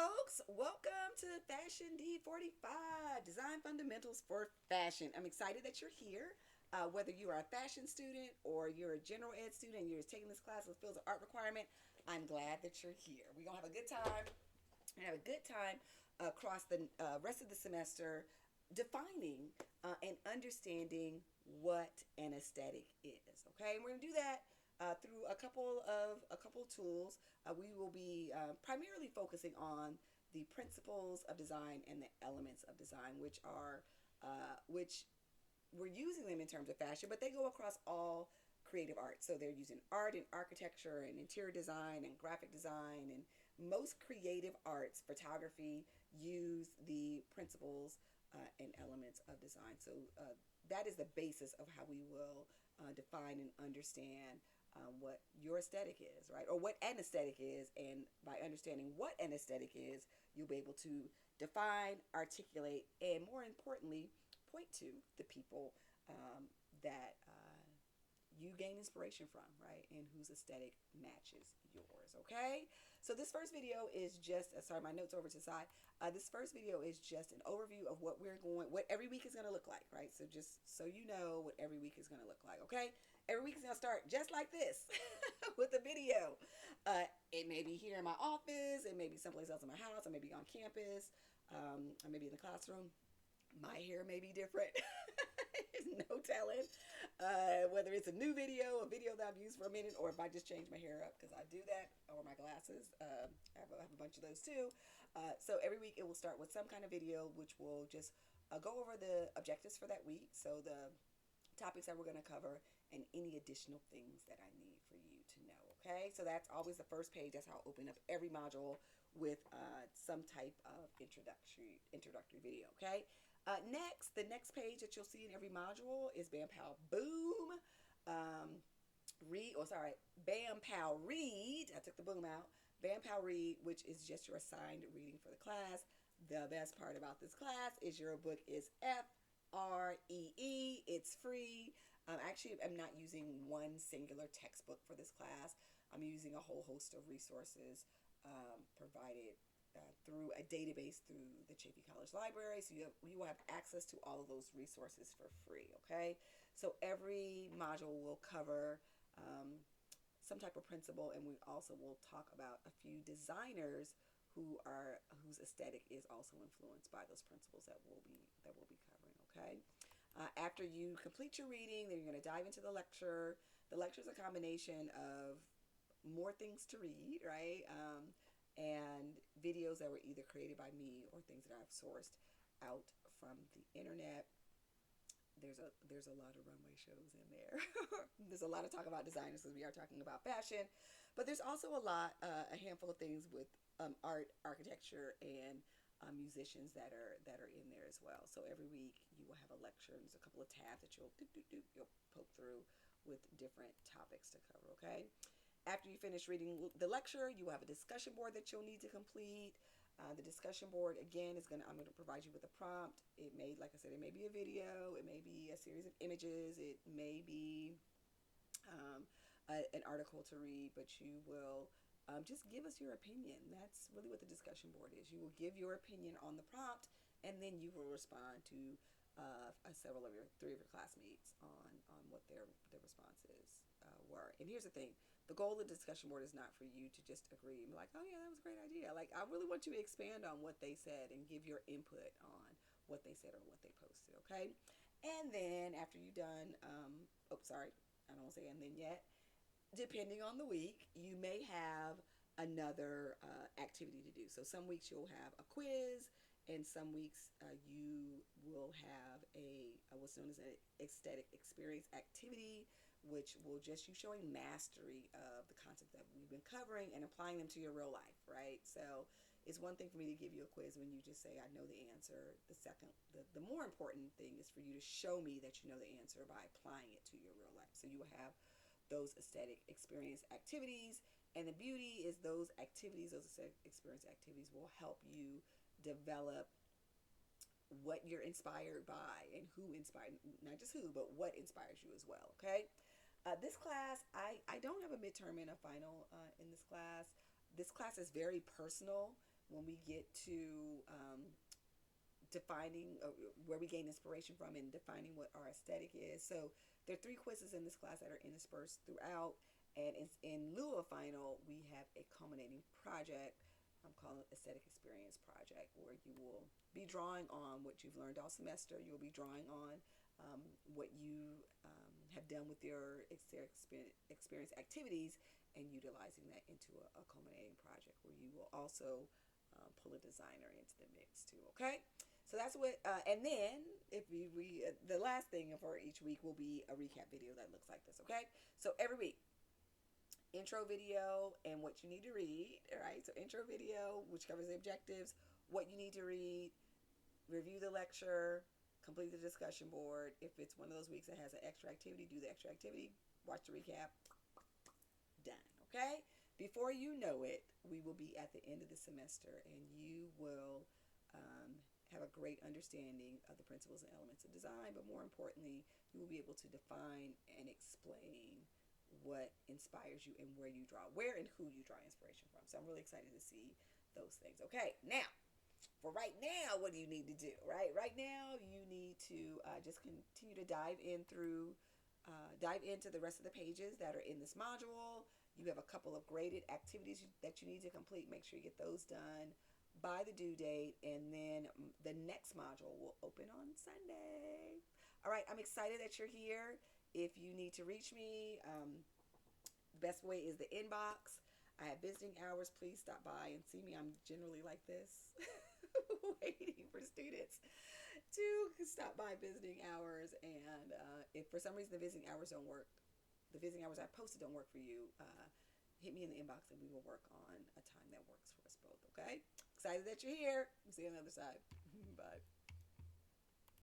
folks. Welcome to Fashion D45 Design Fundamentals for Fashion. I'm excited that you're here. Whether you are a fashion student or you're a general ed student, you're taking this class that fills an art requirement, I'm glad that you're here. We're going to have a good time. We're going to have a good time across the rest of the semester defining and understanding what an aesthetic is. Okay, and we're going to do that through a couple of tools. We will be primarily focusing on the principles of design and the elements of design, which we're using them in terms of fashion, but they go across all creative art. So they're using art and architecture and interior design and graphic design, and most creative arts, photography, use the principles and elements of design. So that is the basis of how we will define and understand what your aesthetic is, right? Or what an aesthetic is. And by understanding what an aesthetic is, you'll be able to define, articulate, and more importantly, point to the people that you gain inspiration from, right? And whose aesthetic matches yours, okay? So this first video is just, sorry, my notes over to the side. This first video is just an overview of what every week is going to look like, right? So just so you know what every week is going to look like, okay? Every week is going to start just like this with a video. It may be here in my office, it may be someplace else in my house, I may be on campus, I may be in the classroom. My hair may be different. There's no telling whether it's a new video, a video that I've used for a minute, or if I just change my hair up, because I do that, or my glasses. I have a bunch of those too. So every week it will start with some kind of video, which will just go over the objectives for that week. So the topics that we're going to cover and any additional things that I need for you to know. Okay, so that's always the first page. That's how I open up every module with some type of introductory video. Okay, the next page that you'll see in every module is Bam Pow Boom. Bam Pow Read. I took the boom out. Bam Pow Read, which is just your assigned reading for the class. The best part about this class is your book is FREE. It's free. Actually, I'm not using one singular textbook for this class. I'm using a whole host of resources provided through a database through the Chaffey College Library. So you will have access to all of those resources for free, okay? So every module will cover some type of principle, and we also will talk about a few designers whose aesthetic is also influenced by those principles that we'll be covering, okay? After you complete your reading, then you're going to dive into the lecture. The lecture is a combination of more things to read, right? And videos that were either created by me or things that I've sourced out from the internet. There's a lot of runway shows in there. There's a lot of talk about designers because we are talking about fashion, but there's also a handful of things with art, architecture, and musicians that are in there as well. So every week you will have a lecture, and there's a couple of tabs that you'll poke through with different topics to cover. Okay. After you finish reading the lecture, you will have a discussion board that you'll need to complete. The discussion board, again, I'm going to provide you with a prompt. It may, like I said, it may be a video, it may be a series of images, it may be an article to read, but you will just give us your opinion. That's really what the discussion board is. You will give your opinion on the prompt, and then you will respond to three of your classmates on what their responses were. And here's the thing: the goal of the discussion board is not for you to just agree and be like, oh yeah, that was a great idea. Like, I really want you to expand on what they said and give your input on what they said or what they posted. Okay, and then after you're done, I don't want to say and then yet. Depending on the week, you may have another activity to do. So some weeks you'll have a quiz, and some weeks you will have a what's known as an aesthetic experience activity, which will just you showing mastery of the concepts that we've been covering and applying them to your real life, right? So it's one thing for me to give you a quiz when you just say I know the answer. The more important thing is for you to show me that you know the answer by applying it to your real life. So you will have those aesthetic experience activities, and the beauty is those aesthetic experience activities will help you develop what you're inspired by and who inspired, not just who, but what inspires you as well. Okay. This class, I don't have a midterm and a final in this class. This class is very personal when we get to defining where we gain inspiration from and defining what our aesthetic is. So there are 3 quizzes in this class that are interspersed throughout. And in lieu of final, we have a culminating project. I'm calling it Aesthetic Experience Project, where you will be drawing on what you've learned all semester. You'll be drawing on what you have done with your experience activities and utilizing that into a culminating project where you will also pull a designer into the mix too. Okay, so that's what. And then if we the last thing for each week will be a recap video that looks like this. Okay, so every week intro video and what you need to read. All right, so intro video, which covers the objectives, what you need to read, review the lecture, complete the discussion board. If it's one of those weeks that has an extra activity, do the extra activity, watch the recap, done. Okay, before you know it, we will be at the end of the semester and you will have a great understanding of the principles and elements of design, but more importantly, you will be able to define and explain what inspires you and where you draw, where and who you draw inspiration from. So I'm really excited to see those things. Okay, now, for right now, what do you need to do, right? Right now, you need to just continue to dive into the rest of the pages that are in this module. You have a couple of graded activities that you need to complete. Make sure you get those done by the due date, and then the next module will open on Sunday. All right, I'm excited that you're here. If you need to reach me, the best way is the inbox. I have visiting hours. Please stop by and see me. I'm generally like this, waiting for students to stop by visiting hours. And if for some reason the visiting hours don't work, the visiting hours I posted don't work for you, hit me in the inbox and we will work on a time that works for us both. Okay? Excited that you're here. See you on the other side. Bye.